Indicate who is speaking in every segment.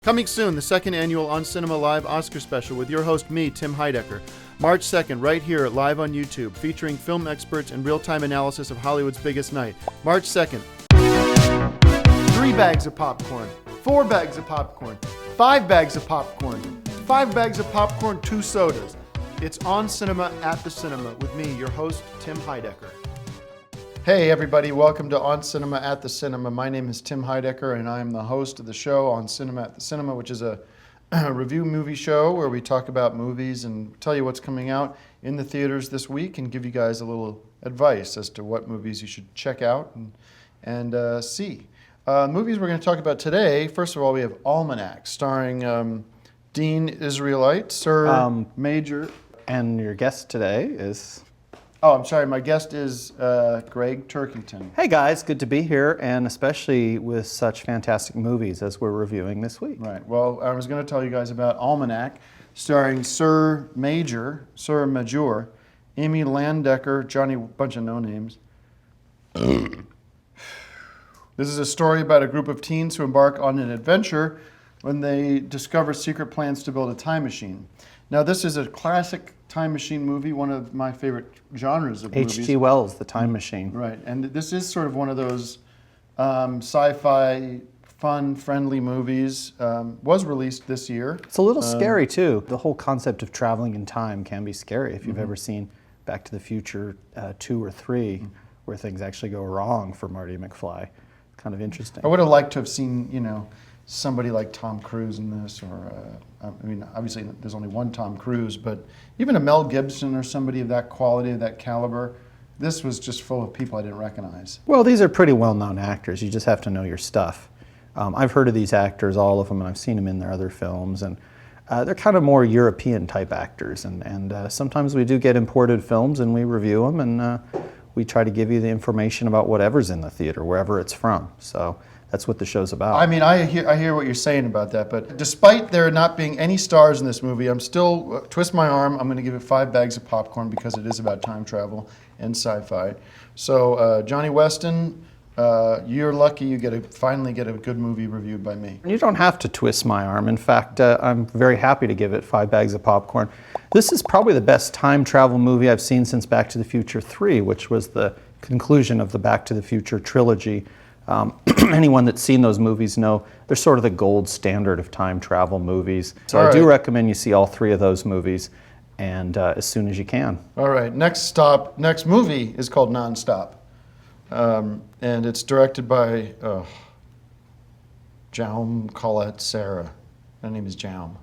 Speaker 1: Coming soon, the second annual On Cinema Live Oscar special with your host, me, Tim Heidecker. March 2nd, right here, live on YouTube, featuring film experts and real-time analysis of Hollywood's biggest night. March 2nd. 3 bags of popcorn, 4 bags of popcorn, 5 bags of popcorn, 5 bags of popcorn, 2 sodas. It's On Cinema at the Cinema with me, your host, Tim Heidecker. Hey everybody, welcome to On Cinema at the Cinema. My name is Tim Heidecker and I'm the host of the show On Cinema at the Cinema, which is a review movie show where we talk about movies and tell you what's coming out in the theaters this week and give you guys a little advice as to what movies you should check out and see. Movies we're going to talk about today, first of all, we have Almanac, starring Dean Israelite, Sir Major.
Speaker 2: And your guest today is...
Speaker 1: Oh, I'm sorry. My guest is Greg Turkington.
Speaker 2: Hey guys, good to be here, and especially with such fantastic movies as we're reviewing this week.
Speaker 1: Right. Well, I was going to tell you guys about Almanac, starring Sir Major, Amy Landecker, Johnny, bunch of no names. This is a story about a group of teens who embark on an adventure when they discover secret plans to build a time machine. Now, this is a classic time machine movie, one of my favorite genres of movies.
Speaker 2: H.G. Wells, The Time Machine.
Speaker 1: Right, and this is sort of one of those sci-fi, fun, friendly movies. Was released this year.
Speaker 2: It's a little scary, too. The whole concept of traveling in time can be scary if you've ever seen Back to the Future 2 or 3, where things actually go wrong for Marty McFly. It's kind of interesting.
Speaker 1: I would have liked to have seen, somebody like Tom Cruise in this, or obviously there's only one Tom Cruise, but even a Mel Gibson or somebody of that quality, of that caliber. This was just full of people I didn't recognize.
Speaker 2: Well, these are pretty well-known actors. You just have to know your stuff. I've heard of these actors, all of them, and I've seen them in their other films, and they're kind of more European-type actors, and sometimes we do get imported films, and we review them, and we try to give you the information about whatever's in the theater, wherever it's from. So that's what the show's about.
Speaker 1: I mean, I hear what you're saying about that, but despite there not being any stars in this movie, I'm still, twist my arm, I'm going to give it 5 bags of popcorn because it is about time travel and sci-fi. So, Johnny Weston, you're lucky you finally get a good movie reviewed by me.
Speaker 2: You don't have to twist my arm. In fact, I'm very happy to give it 5 bags of popcorn. This is probably the best time travel movie I've seen since Back to the Future 3, which was the conclusion of the Back to the Future trilogy. Anyone that's seen those movies know they're sort of the gold standard of time travel movies. So I do recommend you see all 3 of those movies, and as soon as you can.
Speaker 1: All right, next movie is called NonStop. And it's directed by Jaume Colette Serra. Her name is Jaume,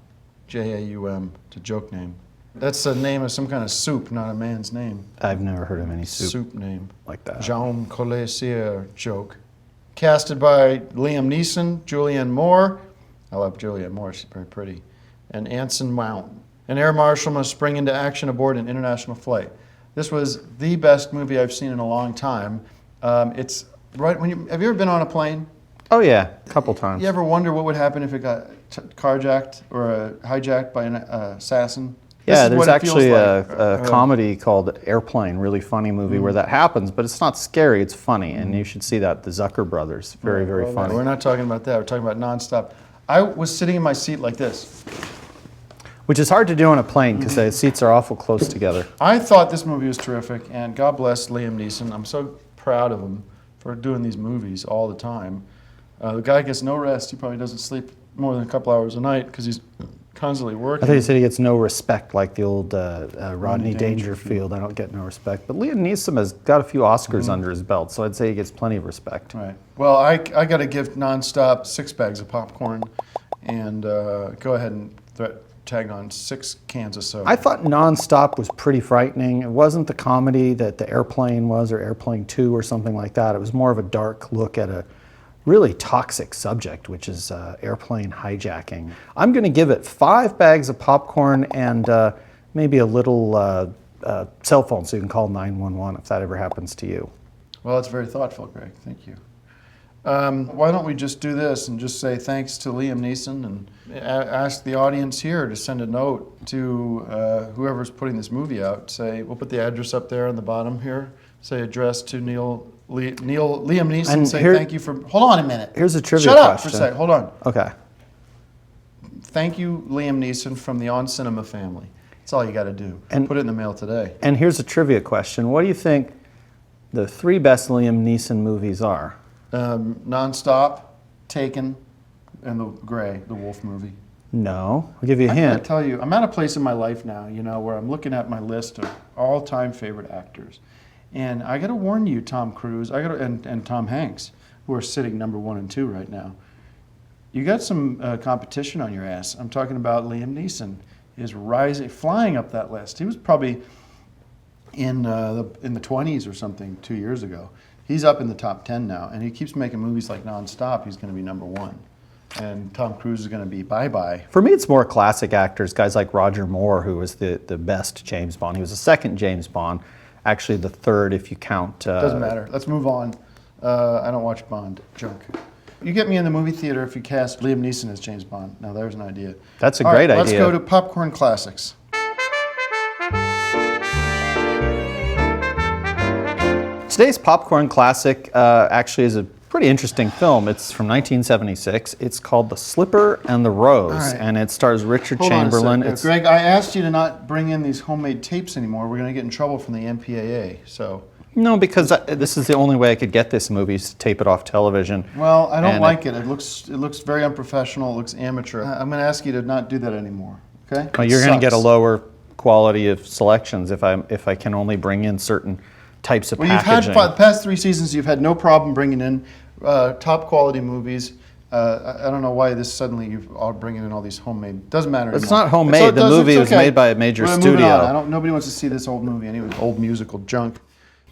Speaker 1: J-A-U-M. It's a joke name. That's the name of some kind of soup, not a man's name.
Speaker 2: I've never heard of any soup
Speaker 1: name
Speaker 2: like that.
Speaker 1: Jaume Colette Serra joke. Casted by Liam Neeson, Julianne Moore. I love Julianne Moore, she's very pretty. And Anson Mount. An air marshal must spring into action aboard an international flight. This was the best movie I've seen in a long time. It's right when have you ever been on a plane?
Speaker 2: Oh yeah, a couple times.
Speaker 1: You ever wonder what would happen if it got carjacked or hijacked by an assassin?
Speaker 2: Yeah, there's actually a comedy called Airplane, really funny movie where that happens, but it's not scary, it's funny, and you should see that. The Zucker brothers, very funny.
Speaker 1: We're not talking about that, we're talking about NonStop. I was sitting in my seat like this.
Speaker 2: Which is hard to do on a plane because the seats are awful close together.
Speaker 1: I thought this movie was terrific, and God bless Liam Neeson. I'm so proud of him for doing these movies all the time. The guy gets no rest. He probably doesn't sleep more than a couple hours a night because he's constantly working.
Speaker 2: I think he said he gets no respect like the old Rodney Dangerfield. I don't get no respect. But Liam Neeson has got a few Oscars under his belt, so I'd say he gets plenty of respect.
Speaker 1: Right. Well, I got to give NonStop 6 bags of popcorn and go ahead and tag on 6 cans of soda.
Speaker 2: I thought NonStop was pretty frightening. It wasn't the comedy that the Airplane was, or Airplane 2 or something like that. It was more of a dark look at a really toxic subject, which is airplane hijacking. I'm going to give it 5 bags of popcorn and maybe a little cell phone so you can call 911 if that ever happens to you.
Speaker 1: Well, that's very thoughtful, Greg. Thank you. Why don't we just do this and just say thanks to Liam Neeson and ask the audience here to send a note to whoever's putting this movie out. Say, we'll put the address up there on the bottom here. Say address to Liam Neeson. And say thank you for. Hold on a minute.
Speaker 2: Here's a trivia
Speaker 1: question. Shut up
Speaker 2: question.
Speaker 1: for a sec. Hold on.
Speaker 2: Okay.
Speaker 1: thank you, Liam Neeson, from the On Cinema family. That's all you got to do. And put it in the mail today.
Speaker 2: And here's a trivia question. What do you think the 3 best Liam Neeson movies are?
Speaker 1: NonStop, Taken, and The Gray, the Wolf movie.
Speaker 2: No. I'll give you a hint.
Speaker 1: I'm going to tell you, I'm at a place in my life now, you know, where I'm looking at my list of all-time favorite actors. And I got to warn you, Tom Cruise, and Tom Hanks, who are sitting number 1 and 2 right now. You got some competition on your ass. I'm talking about Liam Neeson. Is rising, flying up that list. He was probably in the 20s or something 2 years ago. He's up in the top 10 now, and he keeps making movies like NonStop. He's going to be number 1, and Tom Cruise is going to be bye-bye.
Speaker 2: For me, it's more classic actors, guys like Roger Moore, who was the best James Bond. He was the second James Bond, actually the third if you count.
Speaker 1: Doesn't matter. Let's move on. I don't watch Bond junk. You get me in the movie theater if you cast Liam Neeson as James Bond. Now there's an idea.
Speaker 2: That's a great idea.
Speaker 1: Let's go to popcorn classics.
Speaker 2: Today's popcorn classic actually is a pretty interesting film. It's from 1976. It's called The Slipper and the Rose, and it stars Richard Chamberlain.
Speaker 1: Greg, I asked you to not bring in these homemade tapes anymore. We're going to get in trouble from the MPAA. So.
Speaker 2: No, because this is the only way I could get this movie, is to tape it off television.
Speaker 1: Well, I don't like it. It looks very unprofessional. It looks amateur. I'm going to ask you to not do that anymore. Okay?
Speaker 2: Well, you're going to get a lower quality of selections if I can only bring in certain types of packaging.
Speaker 1: You've had the past 3 seasons. You've had no problem bringing in top quality movies. I don't know why this suddenly you're all bringing in all these homemade. Doesn't matter anymore.
Speaker 2: It's not homemade. The movie was made by a major studio.
Speaker 1: Nobody wants to see this old movie anyway. Old musical junk.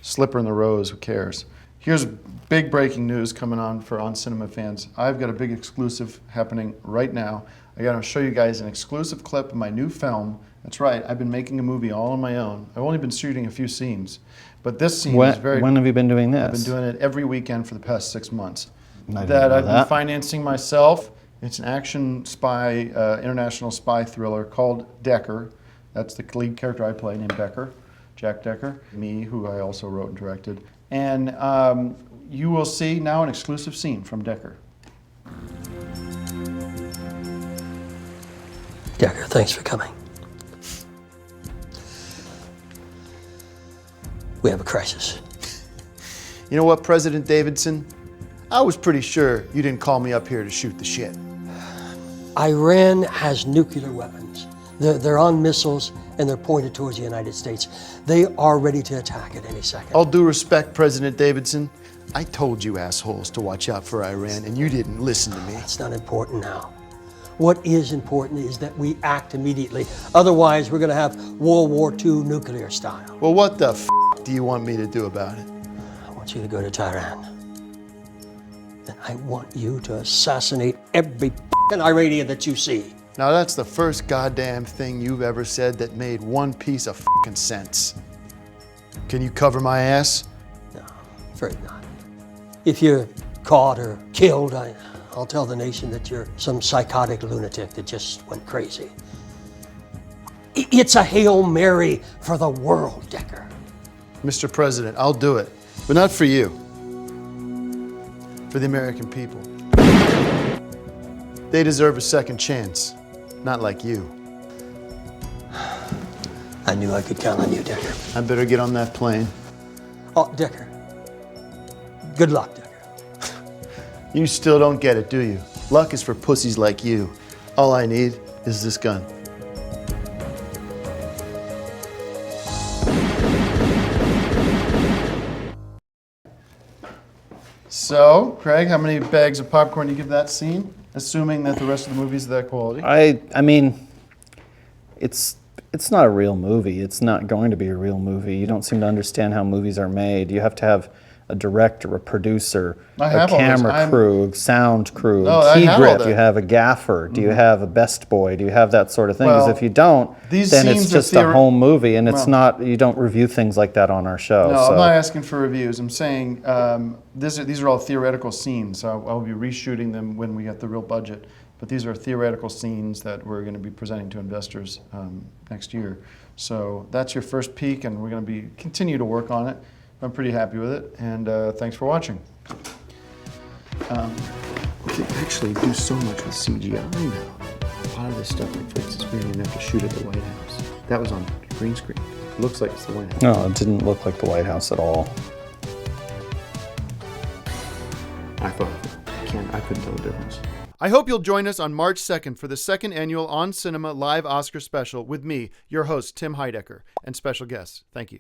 Speaker 1: Slipper and the Rose, who cares? Here's big breaking news coming on for On Cinema fans. I've got a big exclusive happening right now. I got to show you guys an exclusive clip of my new film. That's right, I've been making a movie all on my own. I've only been shooting a few scenes, but this scene is very...
Speaker 2: When have you been doing this?
Speaker 1: I've been doing it every weekend for the past 6 months.
Speaker 2: I've
Speaker 1: been financing myself. It's an action spy, international spy thriller called Decker. That's the lead character I play, named Decker. Jack Decker, me, who I also wrote and directed. And you will see now an exclusive scene from Decker.
Speaker 3: Decker, thanks for coming. We have a crisis.
Speaker 4: You know what, President Davidson? I was pretty sure you didn't call me up here to shoot the shit.
Speaker 3: Iran has nuclear weapons. They're on missiles, and they're pointed towards the United States. They are ready to attack at any second.
Speaker 4: All due respect, President Davidson, I told you assholes to watch out for Iran, and you didn't listen to me.
Speaker 3: That's not important now. What is important is that we act immediately. Otherwise, we're going to have World War II nuclear style.
Speaker 4: Well, what the f*** do you want me to do about it?
Speaker 3: I want you to go to Tehran. And I want you to assassinate every f***ing Iranian that you see.
Speaker 4: Now that's the first goddamn thing you've ever said that made one piece of f***ing sense. Can you cover my ass?
Speaker 3: No, afraid not. If you're caught or killed, I'll tell the nation that you're some psychotic lunatic that just went crazy. It's a Hail Mary for the world, Decker.
Speaker 4: Mr. President, I'll do it, but not for you. For the American people. They deserve a second chance, not like you.
Speaker 3: I knew I could count on you, Decker.
Speaker 4: I better get on that plane.
Speaker 3: Oh, Decker. Good luck, Decker.
Speaker 4: You still don't get it, do you? Luck is for pussies like you. All I need is this gun.
Speaker 1: So, Craig, how many bags of popcorn do you give that scene? Assuming that the rest of the movie's that quality.
Speaker 2: I mean, it's not a real movie. It's not going to be a real movie. You don't seem to understand how movies are made. You have to have a director, a producer, a camera crew, sound crew, key grip. You have a gaffer. Do you have a best boy? Do you have that sort of thing? Because if you don't, then it's just a home movie, and it's not. You don't review things like that on our show.
Speaker 1: No, I'm not asking for reviews. I'm saying these are all theoretical scenes. I'll be reshooting them when we get the real budget. But these are theoretical scenes that we're going to be presenting to investors next year. So that's your first peek, and we're going to continue to work on it. I'm pretty happy with it, and thanks for watching. We can actually do so much with CGI now. lot of this stuff like fixes we didn't have to shoot at the White House. That was on green screen. It looks like it's the White House.
Speaker 2: No, it didn't look like the White House at all.
Speaker 1: I couldn't tell the difference. I hope you'll join us on March 2nd for the second annual On Cinema Live Oscar special with me, your host, Tim Heidecker, and special guests. Thank you.